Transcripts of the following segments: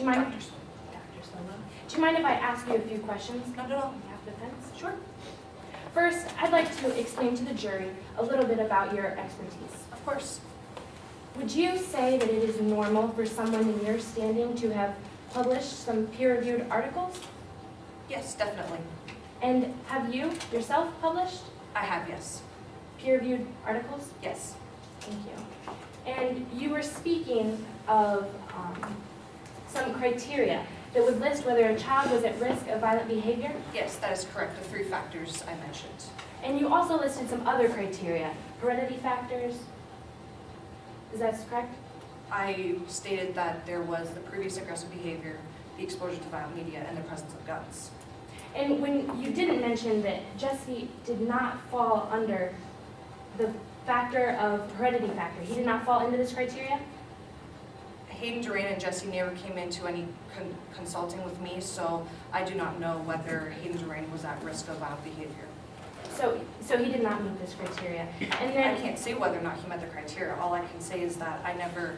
you mind? Dr. Sloan. Dr. Sloan. Do you mind if I ask you a few questions? Not at all. On behalf of the defense? Sure. First, I'd like to explain to the jury a little bit about your expertise. Of course. Would you say that it is normal for someone in your standing to have published some peer-reviewed articles? Yes, definitely. And have you yourself published I have, yes. peer-reviewed articles? Yes. Thank you. And you were speaking of some criteria that would list whether a child was at risk of violent behavior. Yes, that is correct. The 3 factors I mentioned. And you also listed some other criteria, heredity factors. Is that correct? I stated that there was the previous aggressive behavior, the exposure to violent media, and the presence of guns. And when you didn't mention that Jesse did not fall under the factor of heredity factor, he did not fall into this criteria? Hayden Duran and Jesse never came into any consulting with me, so I do not know whether Hayden Duran was at risk of violent behavior. So he did not meet this criteria. And I then, can't say whether or not he met the criteria. All I can say is that I never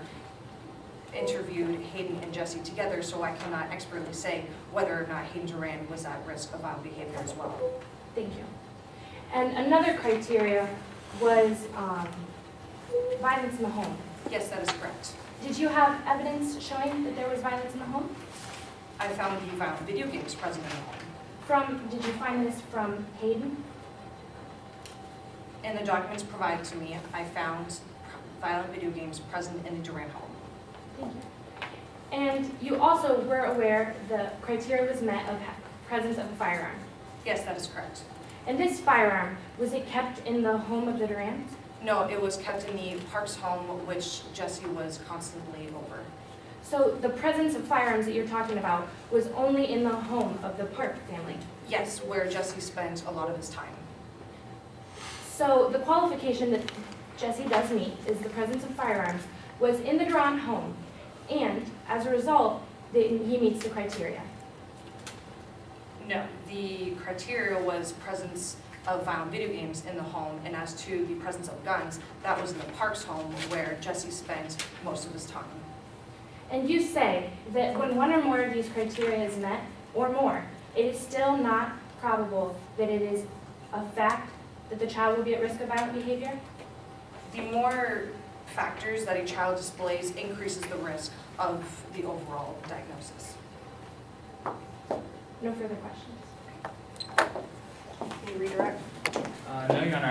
interviewed Hayden and Jesse together, so I cannot expertly say whether or not Hayden Duran was at risk of violent behavior as well. thank you. And another criteria was violence in the home. Yes, that is correct. Did you have evidence showing that there was violence in the home? I found the violent video games present in the home. Did you find this from Hayden? In the documents provided to me, I found violent video games present in the Duran home. Thank you. And you also were aware the criteria was met of presence of a firearm. Yes, that is correct. And this firearm, was it kept in the home of the Durans? No, it was kept in the Parks home, which Jesse was constantly over. So the presence of firearms that you're talking about was only in the home of the Park family. Yes, where Jesse spent a lot of his time. So the qualification that Jesse does meet is the presence of firearms was in the Duran home, and as a result, he meets the criteria. No, the criteria was presence of violent video games in the home, and as to the presence of guns, that was in the Parks home where Jesse spent most of his time. And you say that when one or more of these criteria is met, or more, it is still not probable that it is a fact that the child will be at risk of violent behavior? The more factors that a child displays increases the risk of the overall diagnosis. No further questions. Can you redirect? No, Your Honor.